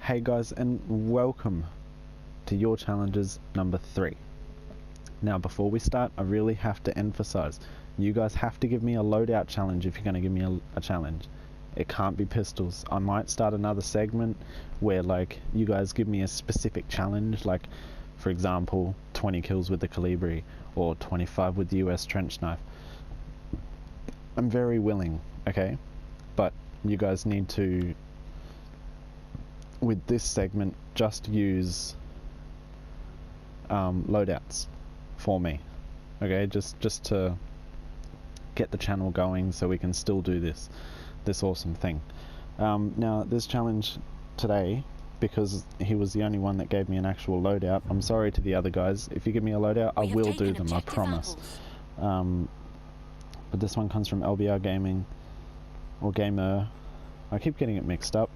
Hey guys, and welcome to your challenges number 3. Now before we start, I really have to emphasize, you guys have to give me a loadout challenge if you're going to give me a challenge. It can't be pistols. I might start another segment where you guys give me a specific challenge, like for example 20 kills with the Calibri or 25 with the US trench knife. I'm very willing, okay? But you guys need to, with this segment, just use loadouts for me, okay? Just to get the channel going so we can still do this awesome thing. Now this challenge today, because he was the only one that gave me an actual loadout, I'm sorry to the other guys. If you give me a loadout, I will do them, I promise. But this one comes from LBR Gaming, or Gamer, I keep getting it mixed up.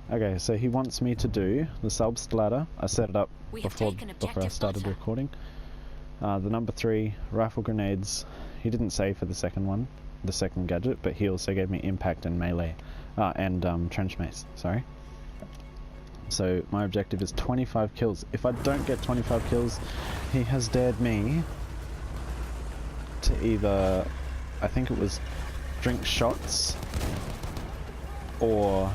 Okay, so he wants me to do the Selbstlader. I set it up before I started recording. The number 3, rifle grenades. He didn't say for the second one, the second gadget, but he also gave me impact and melee, and trench mace, sorry. So my objective is 25 kills. If I don't get 25 kills, he has dared me to either, I think it was drink shots or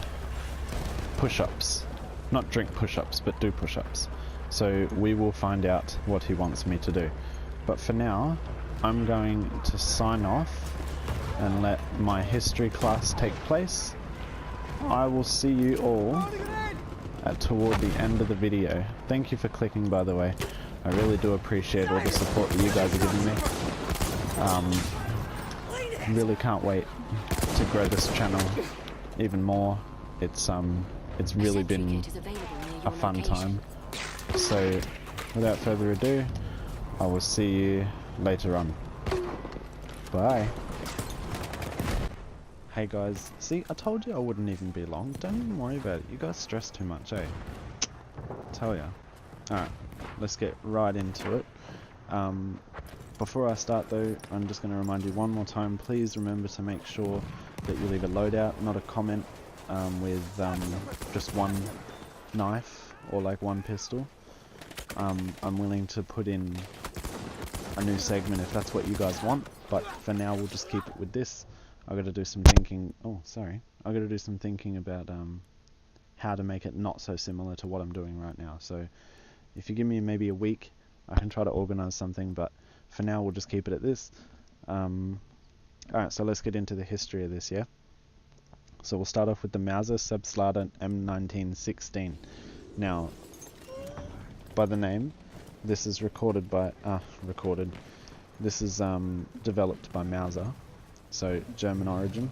push-ups. Not drink push-ups, but do push-ups. So we will find out what he wants me to do. But for now, I'm going to sign off and let my history class take place. I will see you all toward the end of the video. Thank you for clicking, by the way. I really do appreciate all the support that you guys are giving me. Really can't wait to grow this channel even more. It's really been a fun time. So without further ado, I will see you later on. Bye. Hey guys, see, I told you I wouldn't even be long. Don't even worry about it. You guys stress too much, eh? Tell ya. Alright, let's get right into it. Before I start though, I'm just going to remind you one more time, please remember to make sure that you leave a loadout, not a comment with just one knife or one pistol. I'm willing to put in a new segment if that's what you guys want, but for now we'll just keep it with this. I got to do some thinking. I got to do some thinking about how to make it not so similar to what I'm doing right now. So if you give me maybe a week, I can try to organize something, but for now we'll just keep it at this. Alright, so let's get into the history of this, yeah? So we'll start off with the Mauser Selbstlader M1916. Now, by the name, this is developed by Mauser, so German origin,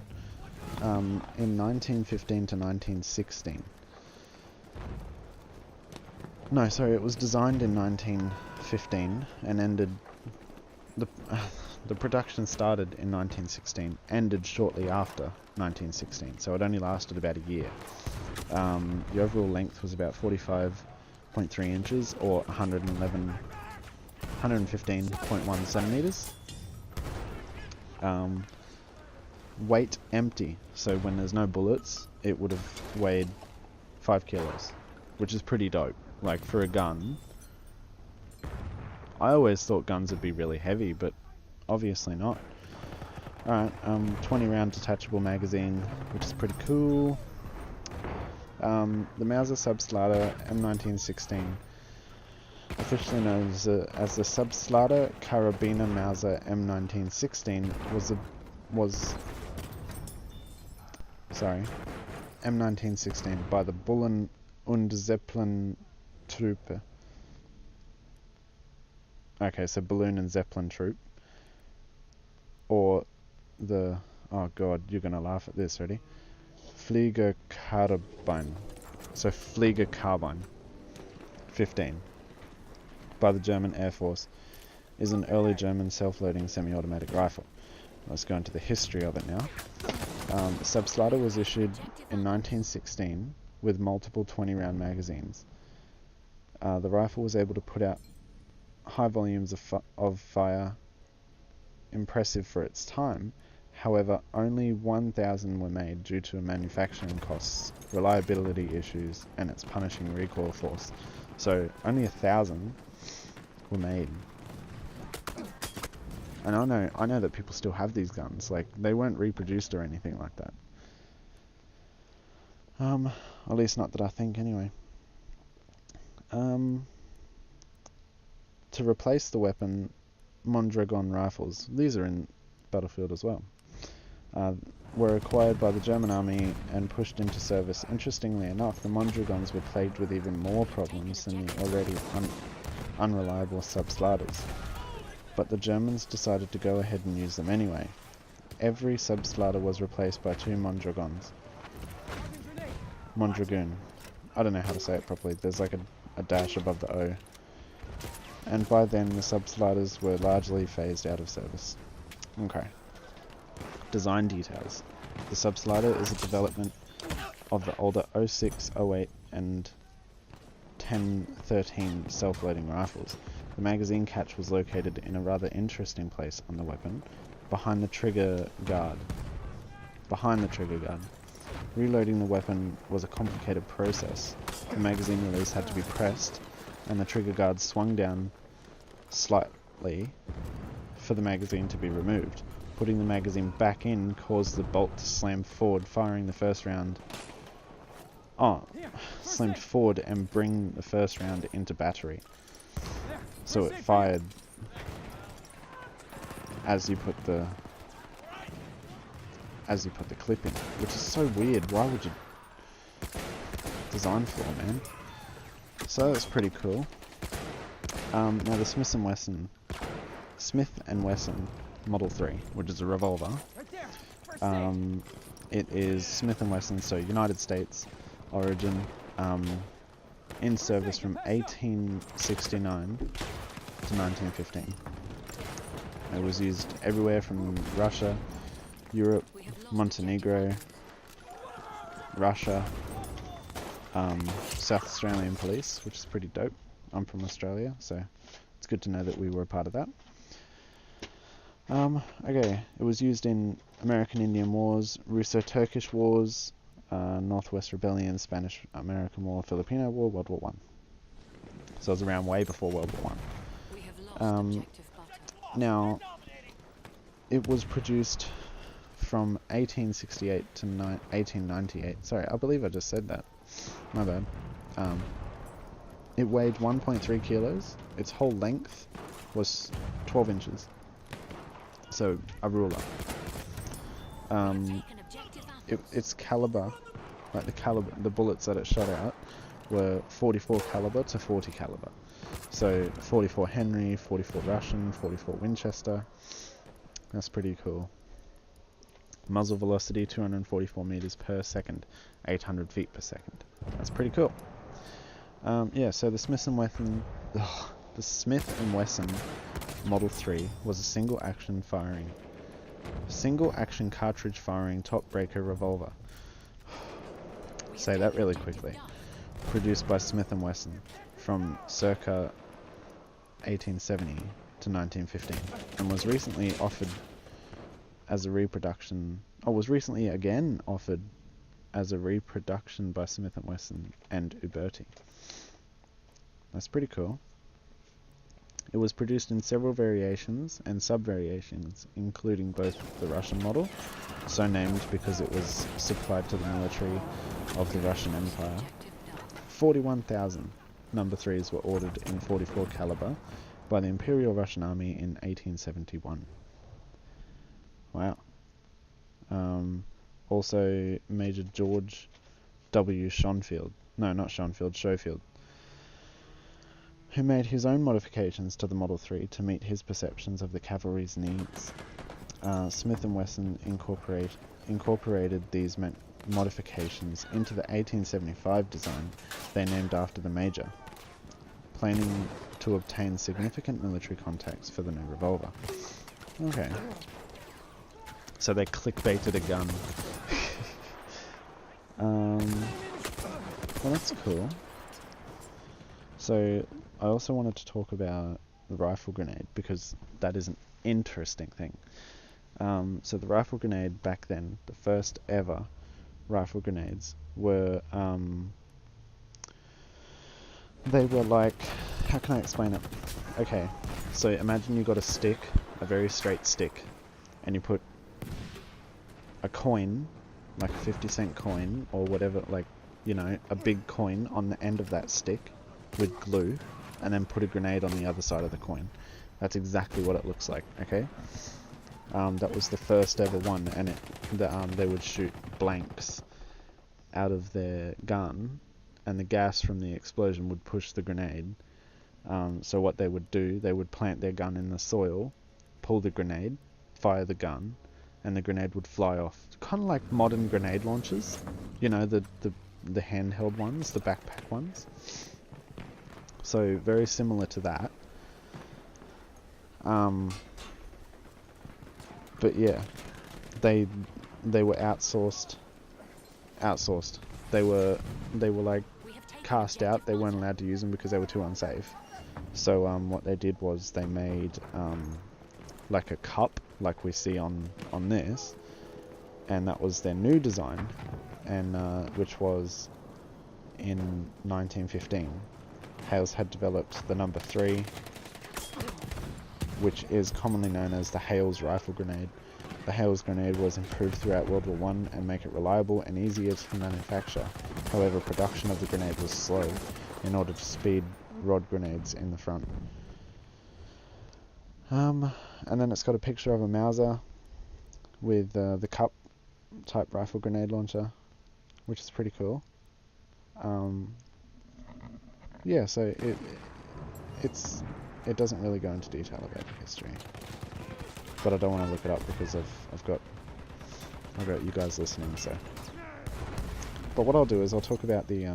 in 1915 to 1916. No, sorry, it was designed in 1915 and ended, the production started in 1916, ended shortly after 1916, so it only lasted about a year. The overall length was about 45.3 inches or 115.1 centimeters. Weight empty, so when there's no bullets, it would have weighed 5 kilos, which is pretty dope. Like for a gun, I always thought guns would be really heavy, but obviously not. Alright, 20 round detachable magazine, which is pretty cool. The Mauser Selbstlader M1916, officially known as the Selbstlader Karabiner Mauser M1916, M1916 by the Bullen und Zeppelin Truppe. Okay, so Balloon and Zeppelin Troop, or the, oh god, you're gonna laugh at this, ready? Fliegerkarbine, so Fliegerkarbine 15, by the German Air Force, is an early German self-loading semi-automatic rifle. Let's go into the history of it now. The Selbstlader was issued in 1916 with multiple 20-round magazines. The rifle was able to put out high volumes of fire, impressive for its time. However, only 1,000 were made due to manufacturing costs, reliability issues, and its punishing recoil force. So only 1,000 were made. And I know that people still have these guns. Like, they weren't reproduced or anything like that. At least not that I think anyway. To replace the weapon, Mondragon rifles, these are in Battlefield as well, were acquired by the German army and pushed into service. Interestingly enough, the Mondragons were plagued with even more problems than the already unreliable Selbstladers. But the Germans decided to go ahead and use them anyway. Every Selbstlader was replaced by 2 Mondragons. Mondragoon. I don't know how to say it properly. There's like a dash above the O. And by then the Selbstladers were largely phased out of service. Okay. Design details. The Selbstlader is a development of the older 06, 08 and 1013 self-loading rifles. The magazine catch was located in a rather interesting place on the weapon, behind the trigger guard. Reloading the weapon was a complicated process. The magazine release had to be pressed, and the trigger guard swung down slightly for the magazine to be removed. Putting the magazine back in caused the bolt to slam forward, firing the first round. Slammed forward and bring the first round into battery. So it fired as you put the clip in, which is so weird. Why would you design flaw, man? So that's pretty cool. Now the Smith and Wesson Model 3, which is a revolver. It is Smith and Wesson, so United States origin, in service from 1869 to 1915. It was used everywhere from Russia, Europe, Montenegro, Russia, South Australian Police, which is pretty dope. I'm from Australia, so it's good to know that we were a part of that. Okay, it was used in American Indian Wars, Russo-Turkish Wars, Northwest Rebellion, Spanish-American War, Filipino War, World War One. So it was around way before World War One. Now, it was produced from 1868 to 1898. Sorry, I believe I just said that. My bad. It weighed 1.3 kilos. Its whole length was 12 inches. So, a ruler. Its caliber, like the bullets that it shot out, were 44 caliber to 40 caliber. So 44 Henry, 44 Russian, 44 Winchester. That's pretty cool. Muzzle velocity 244 meters per second, 800 feet per second. That's pretty cool. Yeah, so the Smith and Wesson Model 3 was a single action cartridge firing top breaker revolver. Say that really quickly. Produced by Smith and Wesson from circa 1870 to 1915, and was recently offered as a reproduction. Was recently again offered as a reproduction by Smith and Wesson and Uberti. That's pretty cool. It was produced in several variations and sub-variations, including both the Russian model, so named because it was supplied to the military of the Russian Empire. 41,000 number 3s were ordered in 44 caliber by the Imperial Russian Army in 1871. Wow. Also Major George W. Schofield, who made his own modifications to the Model 3 to meet his perceptions of the cavalry's needs. Smith & Wesson incorporated these modifications into the 1875 design they named after the Major, planning to obtain significant military contacts for the new revolver. Okay. So they clickbaited a gun. Well, that's cool. So I also wanted to talk about the rifle grenade, because that is an interesting thing. So the rifle grenade back then, the first ever rifle grenades, were they were like, how can I explain it? Okay, so imagine you got a stick, a very straight stick, and you put a coin, like a 50-cent coin or whatever, like, you know, a big coin on the end of that stick with glue, and then put a grenade on the other side of the coin. That's exactly what it looks like, okay? That was the first ever one, and they would shoot blanks out of their gun, and the gas from the explosion would push the grenade. So what they would do, they would plant their gun in the soil, pull the grenade, fire the gun, and the grenade would fly off. Kind of like modern grenade launchers, you know, the handheld ones, the backpack ones. So very similar to that. But yeah, they were outsourced. They were like cast out. They weren't allowed to use them because they were too unsafe. So what they did was they made like a cup, like we see on this, and that was their new design, and which was in 1915. Hales had developed the number 3, which is commonly known as the Hales rifle grenade. The Hales grenade was improved throughout World War I and make it reliable and easier to manufacture. However, production of the grenade was slow in order to speed rod grenades in the front. And then it's got a picture of a Mauser with the cup type rifle grenade launcher, which is pretty cool. Yeah, so it doesn't really go into detail about the history, but I don't want to look it up because I've got you guys listening. So, but what I'll do is I'll talk about the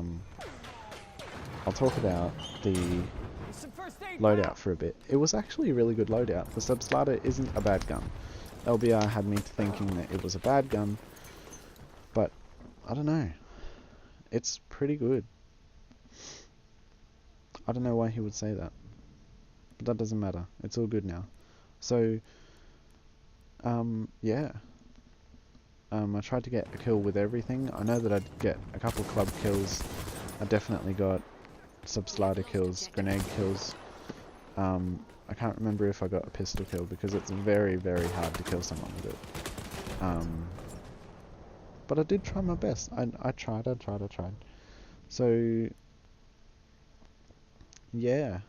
loadout for a bit. It was actually a really good loadout. The Selbstlader isn't a bad gun. LBR had me thinking that it was a bad gun, but I don't know. It's pretty good. I don't know why he would say that, but that doesn't matter. It's all good now. So, yeah. I tried to get a kill with everything. I know that I'd get a couple club kills. I definitely got Selbstlader kills, grenade kills. I can't remember if I got a pistol kill because it's very, very hard to kill someone with it. But I did try my best. I tried. So, yeah.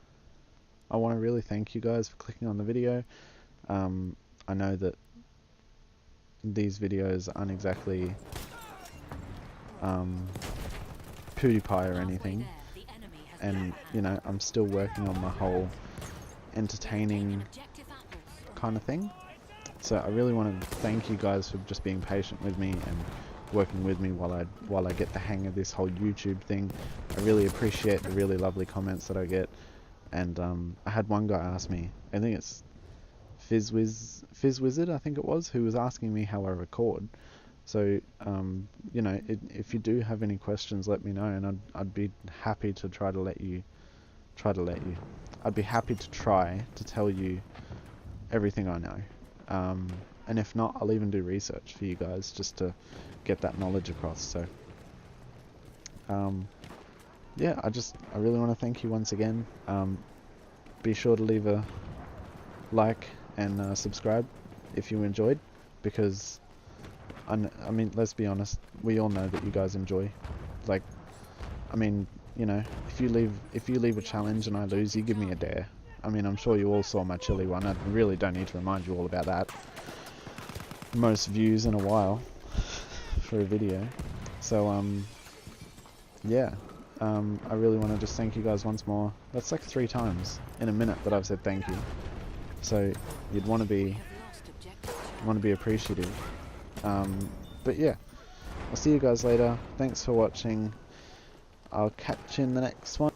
I want to really thank you guys for clicking on the video. I know that these videos aren't exactly PewDiePie or anything, and you know, I'm still working on my whole entertaining kind of thing. So I really want to thank you guys for just being patient with me and working with me while I get the hang of this whole YouTube thing. I really appreciate the really lovely comments that I get. And I had one guy ask me, I think it's Fizzwizard, I think it was, who was asking me how I record. So you know, if you do have any questions, let me know, and I'd be happy to try to let you. I'd be happy to try to tell you everything I know. And if not, I'll even do research for you guys just to get that knowledge across. So yeah, I really want to thank you once again. Be sure to leave a like and subscribe if you enjoyed, because I mean, let's be honest, we all know that you guys enjoy. Like, I mean, you know, if you leave a challenge and I lose, you give me a dare. I mean, I'm sure you all saw my chili one. I really don't need to remind you all about that. Most views in a while for a video. So yeah. I really want to just thank you guys once more. That's like 3 times in a minute that I've said thank you. So you'd want to be appreciative. But yeah, I'll see you guys later. Thanks for watching. I'll catch you in the next one.